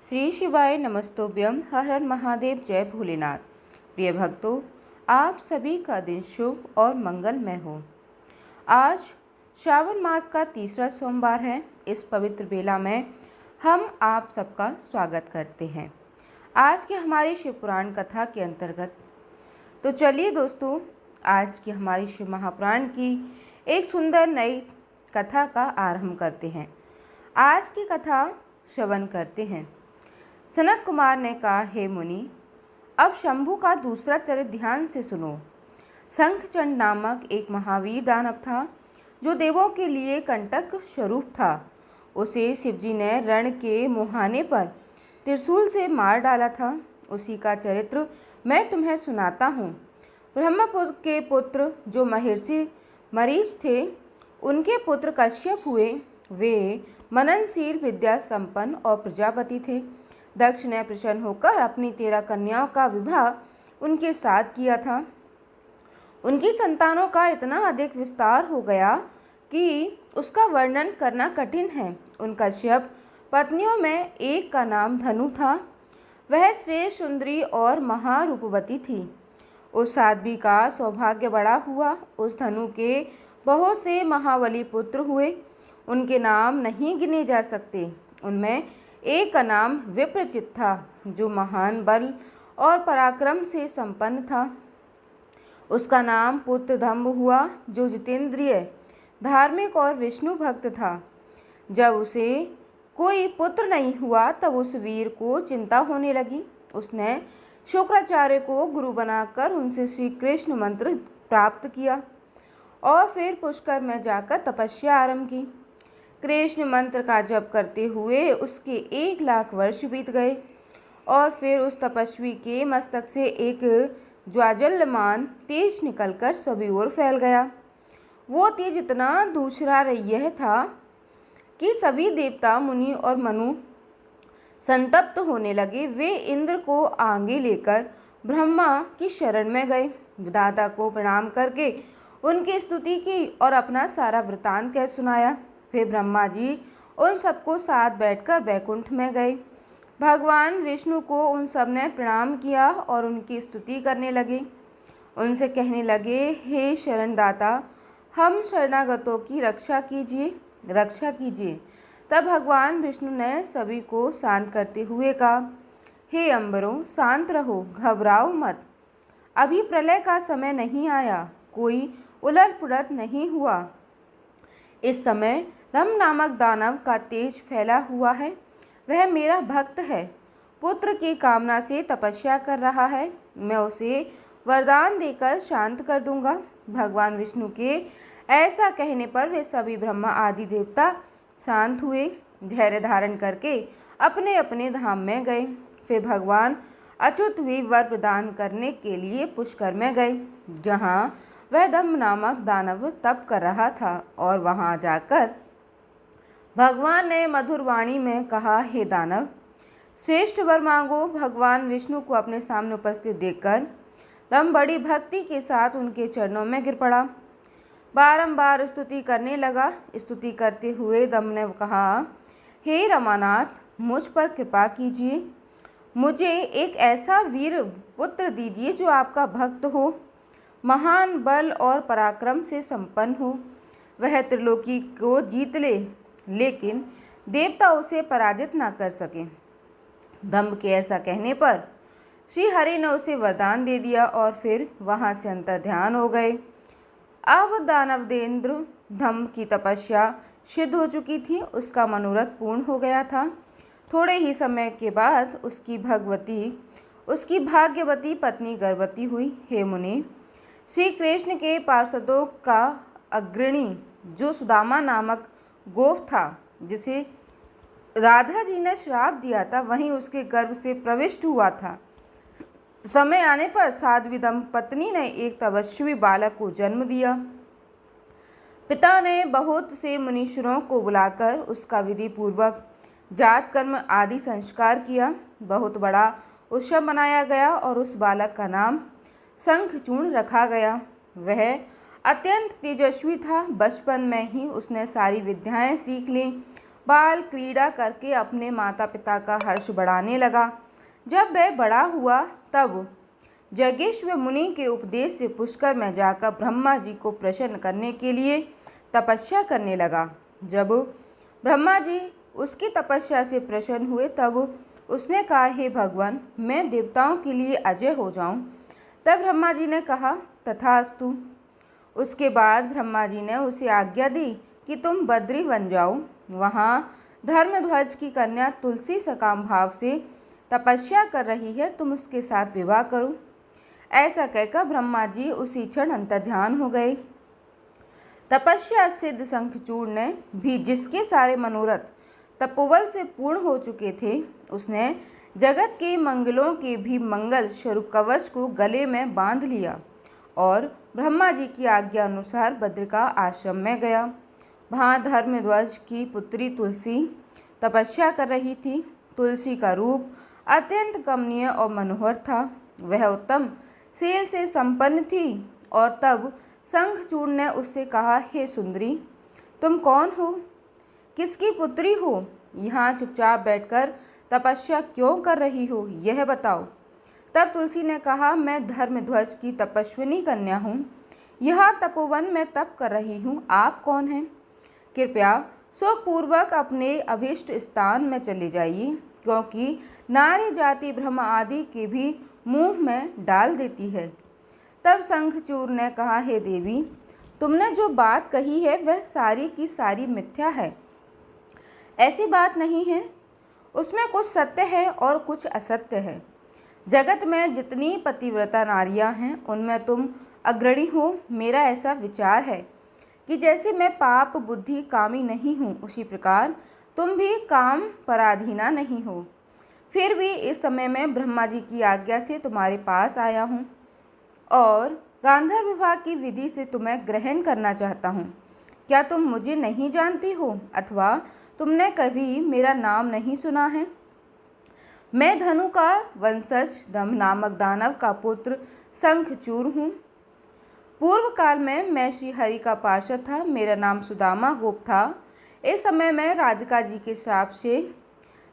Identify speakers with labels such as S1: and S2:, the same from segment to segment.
S1: श्री शिवाय नमस्तोभ्यम। हर हर महादेव। जय भोलेनाथ। प्रिय भक्तों, आप सभी का दिन शुभ और मंगलमय हो। आज श्रावण मास का तीसरा सोमवार है। इस पवित्र बेला में हम आप सबका स्वागत करते हैं आज की हमारी शिव पुराण कथा के अंतर्गत। तो चलिए दोस्तों, आज की हमारी शिव महापुराण की एक सुंदर नई कथा का आरंभ करते हैं। आज की कथा श्रवण करते हैं। सनत कुमार ने कहा, हे मुनि, अब शंभु का दूसरा चरित्र ध्यान से सुनो। शंखचंड नामक एक महावीर दानव था जो देवों के लिए कंटक स्वरूप था। उसे शिवजी ने रण के मुहाने पर त्रिशूल से मार डाला था। उसी का चरित्र मैं तुम्हें सुनाता हूँ। ब्रह्मपुत्र के पुत्र जो महर्षि मरीच थे, उनके पुत्र कश्यप हुए। वे मननशील, विद्या संपन्न और प्रजापति थे। दक्ष ने प्रसन्न होकर अपनी 13 कन्याओं का विवाह उनके साथ किया था। उनकी संतानों का इतना अधिक विस्तार हो गया कि उसका वर्णन करना कठिन है। उन कश्यप पत्नियों में एक का नाम धनु था। वह श्रेष्ठ, सुंदरी और महारूपवती थी। उस साध्वी का सौभाग्य बड़ा हुआ। उस धनु के बहुत से महाबली पुत्र हुए। उनके नाम नहीं गिने जा सकते। उनमें एक का नाम विप्रचित था, जो महान बल और पराक्रम से संपन्न था। उसका नाम पुत्र धम्ब हुआ, जो जितेंद्रिय, धार्मिक और विष्णु भक्त था। जब उसे कोई पुत्र नहीं हुआ तब उस वीर को चिंता होने लगी। उसने शुक्राचार्य को गुरु बनाकर उनसे श्री कृष्ण मंत्र प्राप्त किया और फिर पुष्कर में जाकर तपस्या आरंभ की। कृष्ण मंत्र का जप करते हुए उसके 1 लाख वर्ष बीत गए और फिर उस तपस्वी के मस्तक से एक ज्वाजल्यमान तेज निकलकर सभी ओर फैल गया। वो तेज इतना दूसरा रही था कि सभी देवता, मुनि और मनु संतप्त होने लगे। वे इंद्र को आगे लेकर ब्रह्मा की शरण में गए। विधाता को प्रणाम करके उनकी स्तुति की और अपना सारा वृतांत कह सुनाया। फिर ब्रह्मा जी उन सबको साथ बैठकर वैकुंठ में गए। भगवान विष्णु को उन सब ने प्रणाम किया और उनकी स्तुति करने लगे। उनसे कहने लगे, हे शरणदाता, हम शरणागतों की रक्षा कीजिए। तब भगवान विष्णु ने सभी को शांत करते हुए कहा, हे अम्बरों, शांत रहो, घबराओ मत। अभी प्रलय का समय नहीं आया, कोई उलट पुलट नहीं हुआ। इस समय दम नामक दानव का तेज फैला हुआ है। वह मेरा भक्त है, पुत्र की कामना से तपस्या कर रहा है। मैं उसे वरदान देकर शांत कर दूंगा। भगवान विष्णु के ऐसा कहने पर वे सभी ब्रह्मा आदि देवता शांत हुए, धैर्य धारण करके अपने अपने धाम में गए। फिर भगवान अच्युत भी वर प्रदान करने के लिए पुष्कर में गए, जहाँ वह दम्भ नामक दानव तप कर रहा था। और वहां जाकर भगवान ने मधुर वाणी में कहा, हे दानव, श्रेष्ठ वर मांगो। भगवान विष्णु को अपने सामने उपस्थित देखकर दम्भ बड़ी भक्ति के साथ उनके चरणों में गिर पड़ा। बारंबार स्तुति करने लगा। स्तुति करते हुए दम्भ ने कहा, हे रमानाथ, मुझ पर कृपा कीजिए। मुझे एक ऐसा वीर पुत्र दीजिए जो आपका भक्त हो, महान बल और पराक्रम से संपन्न हो। वह त्रिलोकी को जीत ले, लेकिन देवता उसे पराजित ना कर सके। दम्भ के ऐसा कहने पर श्री हरि ने उसे वरदान दे दिया और फिर वहां से अंतर्ध्यान हो गए। अब दानवदेंद्र दम्भ की तपस्या सिद्ध हो चुकी थी। उसका मनोरथ पूर्ण हो गया था। थोड़े ही समय के बाद उसकी भाग्यवती पत्नी गर्भवती हुई। हे मुनि, श्री कृष्ण के पार्षदों का अग्रणी जो सुदामा नामक गोप था, जिसे राधा जी ने श्राप दिया था, वहीं उसके गर्भ से प्रविष्ट हुआ था। समय आने पर साध्वी दंपत्नी ने एक तपस्वी बालक को जन्म दिया। पिता ने बहुत से मुनीश्वरों को बुलाकर उसका विधि पूर्वक जात कर्म आदि संस्कार किया। बहुत बड़ा उत्सव मनाया गया और उस बालक का नाम शंखचूर्ण रखा गया। वह अत्यंत तेजस्वी था। बचपन में ही उसने सारी विद्याएं सीख ली। बाल क्रीड़ा करके अपने माता पिता का हर्ष बढ़ाने लगा। जब वह बड़ा हुआ तब जगेश्वर मुनि के उपदेश से पुष्कर में जाकर ब्रह्मा जी को प्रसन्न करने के लिए तपस्या करने लगा। जब ब्रह्मा जी उसकी तपस्या से प्रसन्न हुए तब उसने कहा, हे भगवान, मैं देवताओं के लिए अजय हो जाऊं। तब ब्रह्मा जी ने कहा, तथास्तु। उसके बाद ब्रह्मा जी ने उसे आज्ञा दी कि तुम बद्री बन जाओ। वहाँ धर्मध्वज की कन्या तुलसी सकाम भाव से तपस्या कर रही है, तुम उसके साथ विवाह करो। ऐसा कहकर ब्रह्मा जी उसी क्षण अंतर्ध्यान हो गए। तपस्या सिद्ध शंखचूड़ ने भी जिसके सारे मनोरथ तपोबल से पूर्ण हो चुके थे, उसने जगत के मंगलों के भी मंगल स्वरूप कवच को गले में बांध लिया और ब्रह्मा जी की आज्ञा अनुसार बद्रिका आश्रम में गया। वहाँ धर्मध्वज की पुत्री तुलसी तपस्या कर रही थी। तुलसी का रूप अत्यंत कमनीय और मनोहर था। वह उत्तम शील से संपन्न थी और तब शंखचूड़ ने उससे कहा, हे सुंदरी, तुम कौन हो, किसकी पुत्री हो, यहाँ चुपचाप बैठकर तपस्या क्यों कर रही हो, यह बताओ। तब तुलसी ने कहा, मैं धर्मध्वज की तपस्विनी कन्या हूँ, यहाँ तपोवन में तप कर रही हूँ। आप कौन हैं? कृपया सुखपूर्वक अपने अभीष्ट स्थान में चले जाइए, क्योंकि नारी जाति ब्रह्म आदि के भी मुंह में डाल देती है। तब शंखचूड़ ने कहा, हे देवी, तुमने जो बात कही है वह सारी की सारी मिथ्या है। ऐसी बात नहीं है, उसमें कुछ सत्य है और कुछ असत्य है। जगत में जितनी पतिव्रता नारियां हैं उनमें तुम अग्रणी हो। मेरा ऐसा विचार है कि जैसे मैं पाप बुद्धि कामी नहीं हूँ, उसी प्रकार तुम भी काम पराधीना नहीं हो। फिर भी इस समय मैं ब्रह्मा जी की आज्ञा से तुम्हारे पास आया हूँ और गांधर्व विवाह की विधि से तुम्हें ग्रहण करना चाहता हूँ। क्या तुम मुझे नहीं जानती हो अथवा तुमने कभी मेरा नाम नहीं सुना है? मैं धनु का वंशज दम नामक दानव का पुत्र शंखचूड़ हूँ। पूर्व काल में मैं श्री हरि का पार्षद था। मेरा नाम सुदामा गोप था। इस समय मैं राधिका जी के श्राप से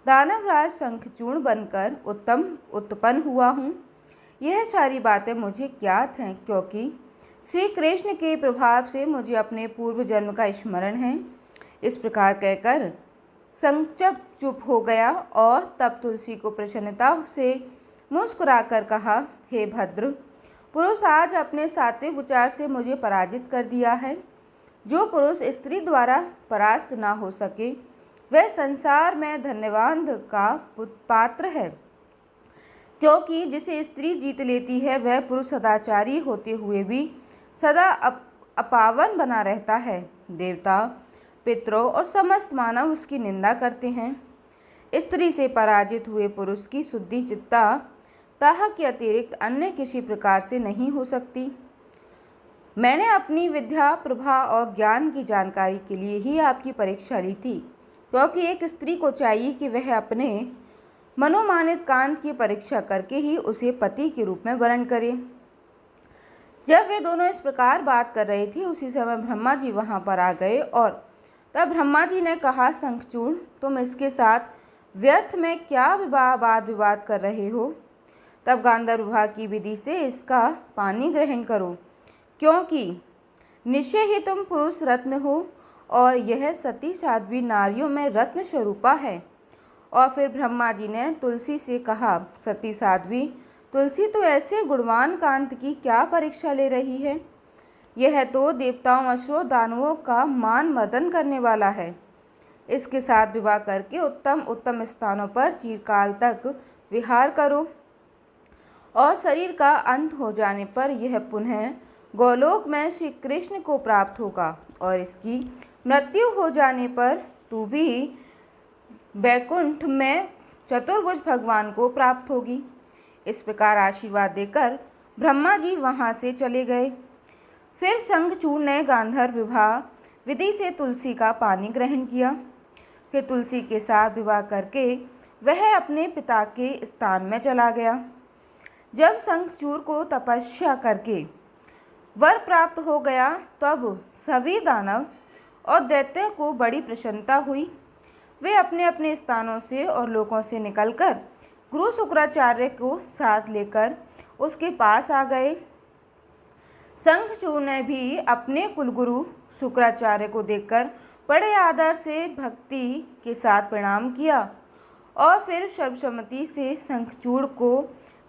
S1: दानवराज शंखचूड़ बनकर उत्पन्न हुआ हूँ। यह सारी बातें मुझे ज्ञात हैं, क्योंकि श्री कृष्ण के प्रभाव से मुझे अपने पूर्व जन्म का स्मरण है। इस प्रकार कहकर संचप चुप हो गया और तब तुलसी को प्रसन्नता से मुस्कुराकर कहा, हे भद्र पुरुष, आज अपने सात्विक विचार से मुझे पराजित कर दिया है। जो पुरुष स्त्री द्वारा परास्त ना हो सके वह संसार में धन्यवाद का पात्र है, क्योंकि जिसे स्त्री जीत लेती है वह पुरुष सदाचारी होते हुए भी सदा अपावन बना रहता है। देवता, पितरों और समस्त मानव उसकी निंदा करते हैं। स्त्री से पराजित हुए पुरुष की शुद्धि चित्ता ताह के अतिरिक्त अन्य किसी प्रकार से नहीं हो सकती। मैंने अपनी विद्या, प्रभा और ज्ञान की जानकारी के लिए ही आपकी परीक्षा ली थी, क्योंकि एक स्त्री को चाहिए कि वह अपने मनोमानित कांत की परीक्षा करके ही उसे पति के रूप में वर्ण करे। जब वे दोनों इस प्रकार बात कर रहे थे, उसी समय ब्रह्मा जी वहां पर आ गए और तब ब्रह्मा जी ने कहा, शंखचूड़, तुम इसके साथ व्यर्थ में क्या वाद विवाद कर रहे हो? तब गांधर्व विवाह की विधि से इसका पानी ग्रहण करो, क्योंकि निश्चय ही तुम पुरुष रत्न हो और यह सती साध्वी नारियों में रत्न स्वरूपा है। और फिर ब्रह्मा जी ने तुलसी से कहा, सती साध्वी तुलसी, तो ऐसे गुणवान कांत की क्या परीक्षा ले रही है? यह तो देवताओं, असुरों, दानवों का मान मर्दन करने वाला है। इसके साथ विवाह करके उत्तम उत्तम स्थानों पर चिरकाल तक विहार करो और शरीर का अंत हो जाने पर यह पुनः गोलोक में श्री कृष्ण को प्राप्त होगा और इसकी मृत्यु हो जाने पर तू भी वैकुंठ में चतुर्भुज भगवान को प्राप्त होगी। इस प्रकार आशीर्वाद देकर ब्रह्मा जी वहाँ से चले गए। फिर शंखचूड़ ने गांधर्व विवाह विधि से तुलसी का पानी ग्रहण किया। फिर तुलसी के साथ विवाह करके वह अपने पिता के स्थान में चला गया। जब शंखचूड़ को तपस्या करके वर प्राप्त हो गया, तब सभी दानव और दैत्यों को बड़ी प्रसन्नता हुई। वे अपने अपने स्थानों से और लोकों से निकलकर गुरु शुक्राचार्य को साथ लेकर उसके पास आ गए। शंखचूड़ ने भी अपने कुलगुरु शुक्राचार्य को देखकर बड़े आदर से भक्ति के साथ प्रणाम किया और फिर सर्वसम्मति से शंखचूड़ को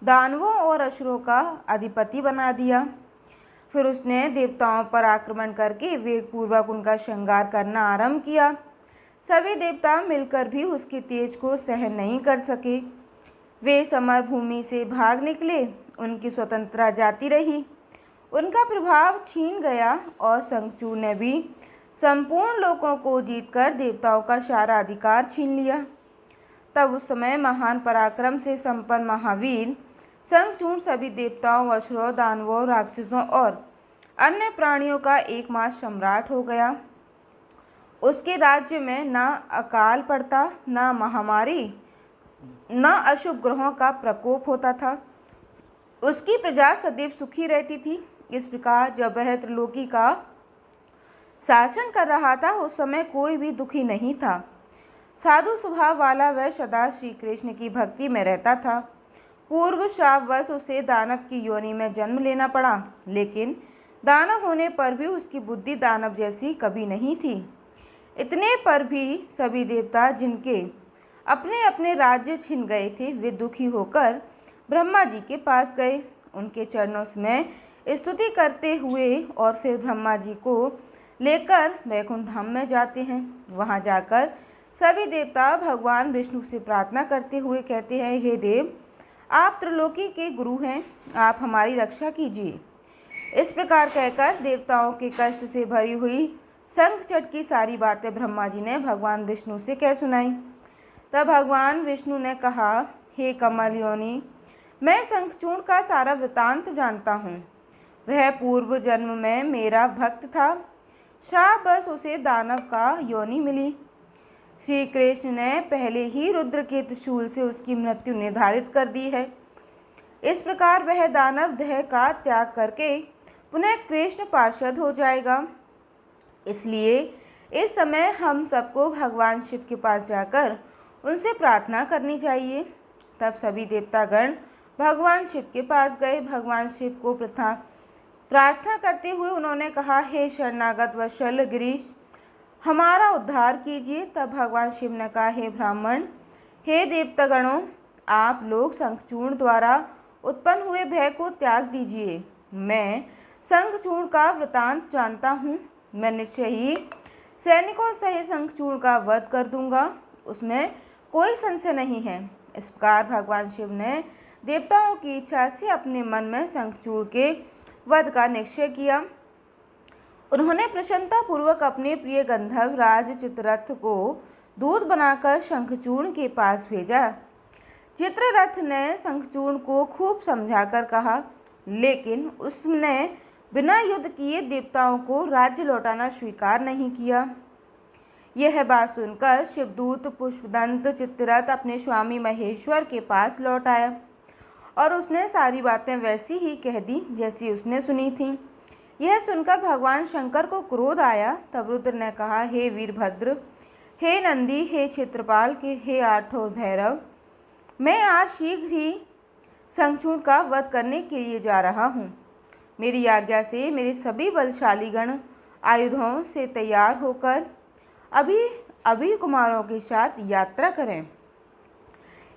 S1: दानवों और असुरों का अधिपति बना दिया। फिर उसने देवताओं पर आक्रमण करके वेगपूर्वक उनका श्रृंगार करना आरंभ किया। सभी देवता मिलकर भी उसके तेज को सहन नहीं कर सके। वे समर भूमि से भाग निकले, उनकी स्वतंत्रता जाती रही, उनका प्रभाव छीन गया और शंखचूड़ ने भी संपूर्ण लोकों को जीतकर देवताओं का सारा अधिकार छीन लिया। तब उस समय महान पराक्रम से संपन्न महावीर शंखचूड़ सभी देवताओं, असुरों, दानवों, राक्षसों और अन्य प्राणियों का एकमात्र सम्राट हो गया। उसके राज्य में न अकाल पड़ता, न महामारी, न अशुभ ग्रहों का प्रकोप होता था। उसकी प्रजा सदैव सुखी रहती थी। इस प्रकार जब वह त्रिलोकी का शासन कर रहा था, उस समय कोई भी दुखी नहीं था। साधु स्वभाव वाला वह सदा श्री कृष्ण की भक्ति में रहता था। पूर्व श्रापवश उसे दानव की योनि में जन्म लेना पड़ा, लेकिन दानव होने पर भी उसकी बुद्धि दानव जैसी कभी नहीं थी। इतने पर भी सभी देवता जिनके अपने अपने राज्य छिन गए थे, वे दुखी होकर ब्रह्मा जी के पास गए। उनके चरणों में स्तुति करते हुए और फिर ब्रह्मा जी को लेकर वैकुंठ धाम में जाते हैं। वहां जाकर सभी देवता भगवान विष्णु से प्रार्थना करते हुए कहते हैं, हे देव, आप त्रिलोकी के गुरु हैं, आप हमारी रक्षा कीजिए। इस प्रकार कहकर देवताओं के कष्ट से भरी हुई शंखचूड़ की सारी बातें ब्रह्मा जी ने भगवान विष्णु से कह सुनाई। तब भगवान विष्णु ने कहा, हे कमल योनि, मैं शंखचूड़ का सारा वृतांत जानता हूँ। वह पूर्व जन्म में मेरा भक्त था, शापवश उसे दानव का योनि मिली। श्री कृष्ण ने पहले ही रुद्र के त्रिशूल से उसकी मृत्यु निर्धारित कर दी है। इस प्रकार वह दानव देह का त्याग करके पुनः कृष्ण पार्षद हो जाएगा। इसलिए इस समय हम सबको भगवान शिव के पास जाकर उनसे प्रार्थना करनी चाहिए। तब सभी देवतागण भगवान शिव के पास गए। भगवान शिव को प्रार्थना करते हुए उन्होंने कहा, हे शरणागत वत्सल गिरीश, हमारा उद्धार कीजिए। तब भगवान शिव ने कहा, हे ब्राह्मण, हे देवतागणों, आप लोग शंखचूड़ द्वारा उत्पन्न हुए भय को त्याग दीजिए। मैं शंखचूड़ का वृतांत जानता हूँ। मैं निश्चय ही सैनिकों सहित शंखचूड़ का वध कर दूंगा, उसमें कोई संशय नहीं है। इस प्रकार भगवान शिव ने देवताओं की इच्छा से अपने मन में शंखचूड़ के वध का निश्चय किया। उन्होंने प्रसन्नता पूर्वक अपने प्रिय गंधर्व राज चित्ररथ को दूत बनाकर शंखचूड़ के पास भेजा। चित्ररथ ने शंखचूड़ को खूब समझाकर कहा, लेकिन उसने बिना युद्ध किए देवताओं को राज्य लौटाना स्वीकार नहीं किया। यह बात सुनकर शिवदूत पुष्पदंत चित्ररथ अपने स्वामी महेश्वर के पास लौट आया और उसने सारी बातें वैसी ही कह दी जैसी उसने सुनी थी। यह सुनकर भगवान शंकर को क्रोध आया। तब रुद्र ने कहा, हे वीरभद्र, हे नंदी, हे क्षेत्रपाल के हे आठों भैरव, मैं आज शीघ्र ही शंखचूड़ का वध करने के लिए जा रहा हूँ। मेरी आज्ञा से मेरे सभी बलशाली गण आयुधों से तैयार होकर अभी कुमारों के साथ यात्रा करें।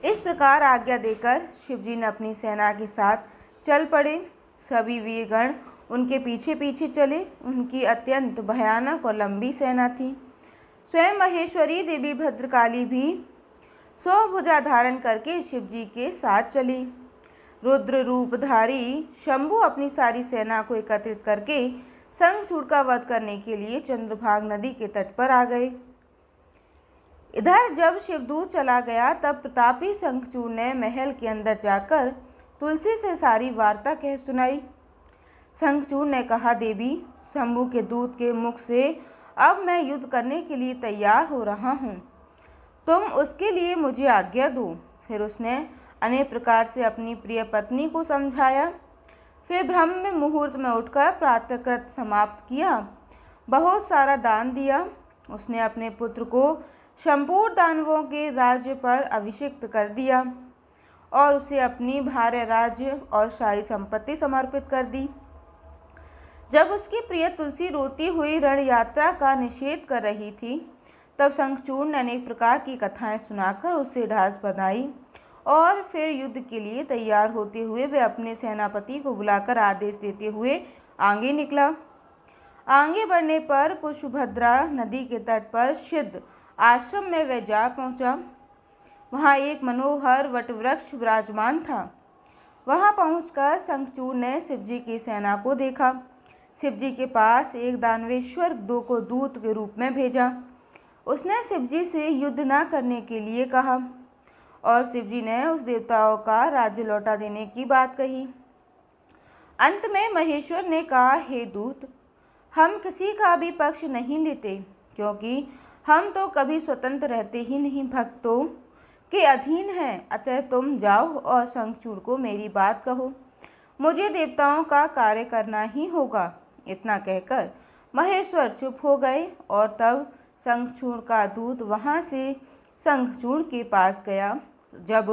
S1: इस प्रकार आज्ञा देकर शिवजी ने अपनी सेना के साथ चल पड़े। सभी वीरगण उनके पीछे पीछे चले। उनकी अत्यंत भयानक और लंबी सेना थी। स्वयं महेश्वरी देवी भद्रकाली भी 100 भुजा धारण करके शिवजी के साथ चली। रुद्र रूपधारी शंभु अपनी सारी सेना को एकत्रित करके शंखचूड़ का वध करने के लिए चंद्रभाग नदी के तट पर आ गए। इधर जब शिवदूत चला गया, तब प्रतापी शंखचूड़ ने महल के अंदर जाकर तुलसी से सारी वार्ता कह सुनाई। शंखचूड़ ने कहा, देवी, शंभु के दूत के मुख से अब मैं युद्ध करने के लिए तैयार हो रहा हूँ, तुम उसके लिए मुझे आज्ञा दो। फिर उसने अनेक प्रकार से अपनी प्रिय पत्नी को समझाया। फिर ब्रह्म मुहूर्त में उठकर प्रातःकृत समाप्त किया, बहुत सारा दान दिया। उसने अपने पुत्र को संपूर्ण दानवों के राज्य पर अभिषिक्त कर दिया और उसे अपनी भार्य राज्य और सारी संपत्ति समर्पित कर दी। जब उसकी प्रिय तुलसी रोती हुई रण यात्रा का निषेध कर रही थी, तब शंखचूड़ ने अनेक प्रकार की कथाएं सुनाकर उससे ढास बंधाई और फिर युद्ध के लिए तैयार होते हुए वह अपने सेनापति को बुलाकर आदेश देते हुए आगे निकला। आगे बढ़ने पर पुष्पभद्रा नदी के तट पर सिद्ध आश्रम में वह जा पहुंचा। वहां एक मनोहर वटवृक्ष विराजमान था। वहां पहुंचकर शंखचूड़ ने शिवजी की सेना को देखा। शिवजी के पास एक दानवेश्वर को दूत के रूप में भेजा। उसने शिवजी से युद्ध न करने के लिए कहा और शिवजी ने उस देवताओं का राज्य लौटा देने की बात कही। अंत में महेश्वर ने कहा, हे दूत, हम किसी का भी पक्ष नहीं लेते, क्योंकि हम तो कभी स्वतंत्र रहते ही नहीं, भक्तों के अधीन हैं। अतः तुम जाओ और शंखचूड़ को मेरी बात कहो। मुझे देवताओं का कार्य करना ही होगा। इतना कहकर महेश्वर चुप हो गए और तब शंखचूड़ का दूत वहां से शंखचूड़ के पास गया। जब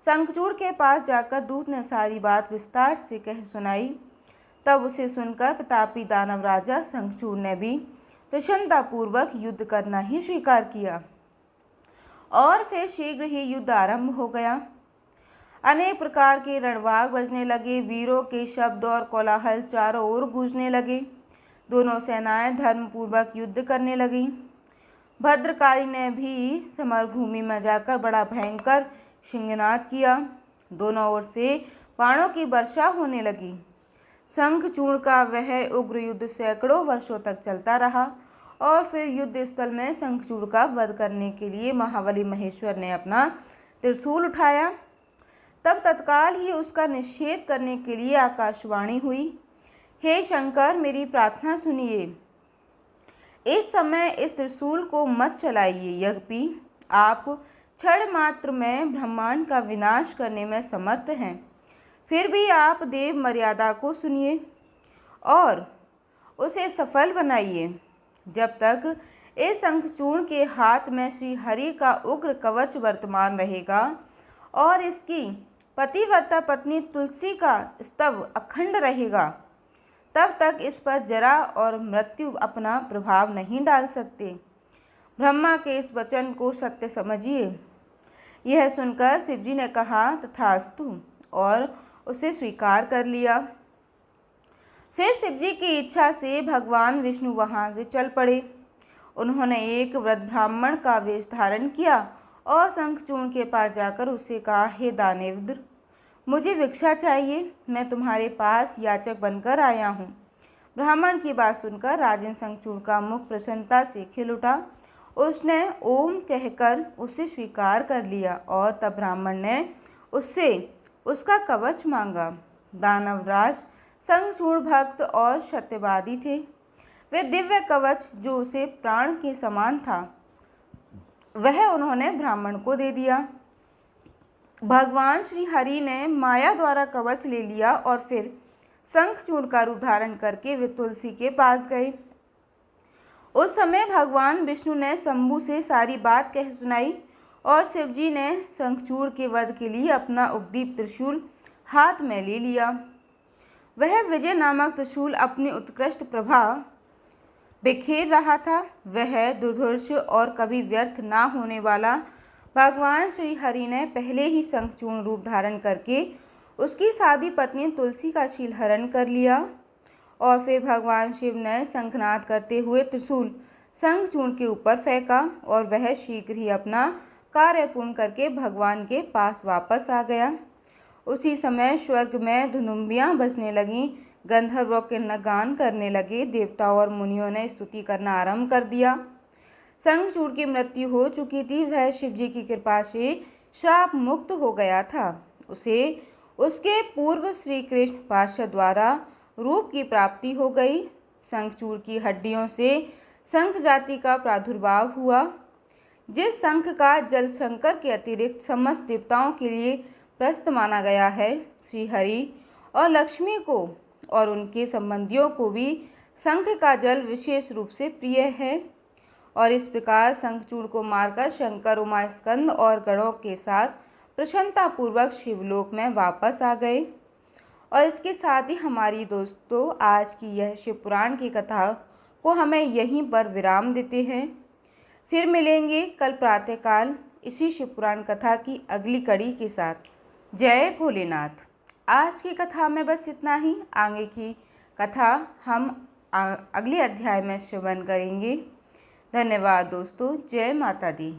S1: शंखचूड़ के पास जाकर दूत ने सारी बात विस्तार से कह सुनाई, तब उसे सुनकर प्रतापी दानव राजा शंखचूड़ ने भी प्रसन्नतापूर्वक युद्ध करना ही स्वीकार किया और फिर शीघ्र ही युद्ध आरंभ हो गया। अनेक प्रकार के रणवाग बजने लगे। वीरों के शब्द और कोलाहल चारों ओर गूंजने लगे। दोनों सेनाएं धर्मपूर्वक युद्ध करने लगीं। भद्रकाली ने भी समरभूमि में जाकर बड़ा भयंकर सिंहनाद किया। दोनों ओर से बाणों की वर्षा होने लगी। शंखचूड़ का वह उग्र युद्ध सैकड़ों वर्षों तक चलता रहा और फिर युद्ध स्थल में शंखचूड़ का वध करने के लिए महाबली महेश्वर ने अपना त्रिशूल उठाया। तब तत्काल ही उसका निषेध करने के लिए आकाशवाणी हुई, हे शंकर, मेरी प्रार्थना सुनिए। इस समय इस त्रिशूल को मत चलाइए, यद्यपि आप क्षण मात्र में ब्रह्मांड का विनाश करने में समर्थ हैं, फिर भी आप देव मर्यादा को सुनिए और उसे सफल बनाइए। जब तक इस शंखचूड़ के हाथ में श्री हरि का उग्र कवच वर्तमान रहेगा और इसकी पतिव्रता पत्नी तुलसी का स्तव अखंड रहेगा, तब तक इस पर जरा और मृत्यु अपना प्रभाव नहीं डाल सकते। ब्रह्मा के इस वचन को सत्य समझिए। यह सुनकर शिवजी ने कहा, तथास्तु, और उसे स्वीकार कर लिया। फिर शिवजी की इच्छा से भगवान विष्णु वहाँ से चल पड़े। उन्होंने एक वृद्ध ब्राह्मण का वेश धारण किया और शंखचूड़ के पास जाकर उससे कहा, हे दानवेंद्र, मुझे भिक्षा चाहिए, मैं तुम्हारे पास याचक बनकर आया हूँ। ब्राह्मण की बात सुनकर राजन शंखचूड़ का मुख प्रसन्नता से खिल उठा। उसने ओम कहकर उसे स्वीकार कर लिया और तब ब्राह्मण ने उससे उसका कवच मांगा। दानवराज शंखचूड़ भक्त और सत्यवादी थे। वे दिव्य कवच जो उसे प्राण के समान था, वह उन्होंने ब्राह्मण को दे दिया। भगवान श्री हरि ने माया द्वारा कवच ले लिया और फिर शंखचूड़ का रूप धारण करके वे तुलसी के पास गए। उस समय भगवान विष्णु ने शंभु से सारी बात कह सुनाई और शिवजी ने शंखचूड़ के वध के लिए अपना उपदीप त्रिशूल हाथ में ले लिया। वह विजय नामक त्रिशूल अपनी उत्कृष्ट प्रभाव बिखेर रहा था। वह दुर्धर्ष और कभी व्यर्थ ना होने वाला भगवान श्री हरि ने पहले ही शंखचूड़ रूप धारण करके उसकी साधी पत्नी तुलसी का शील हरण कर लिया और फिर भगवान शिव ने शंखनाद करते हुए त्रिशूल शंखचूड़ के ऊपर फेंका और वह शीघ्र ही अपना कार्य पूर्ण करके भगवान के पास वापस आ गया। उसी समय स्वर्ग में धुनुम्बियाँ बजने लगीं, गंधर्वों के गान करने लगे, देवताओं और मुनियों ने स्तुति करना आरंभ कर दिया। शंखचूड़ की मृत्यु हो चुकी थी। वह शिवजी की कृपा से श्राप मुक्त हो गया था। उसे उसके पूर्व श्री कृष्ण पार्षद द्वारा रूप की प्राप्ति हो गई। शंखचूड़ की हड्डियों से शंख जाति का प्रादुर्भाव हुआ। जिस शंख का जल शंकर के अतिरिक्त समस्त देवताओं के लिए प्रस्त माना गया है, श्री हरि और लक्ष्मी को और उनके संबंधियों को भी शंख का जल विशेष रूप से प्रिय है। और इस प्रकार शंखचूड़ को मारकर शंकर उमा स्कंद और गणों के साथ प्रसन्नतापूर्वक शिवलोक में वापस आ गए। और इसके साथ ही हमारी दोस्तों आज की यह शिव पुराण की कथा को हमें यहीं पर विराम देते हैं। फिर मिलेंगे कल प्रातःकाल इसी शिव पुराण कथा की अगली कड़ी के साथ। जय भोलेनाथ। आज की कथा में बस इतना ही। आगे की कथा हम अगले अध्याय में श्रवण करेंगे। धन्यवाद दोस्तों। जय माता दी।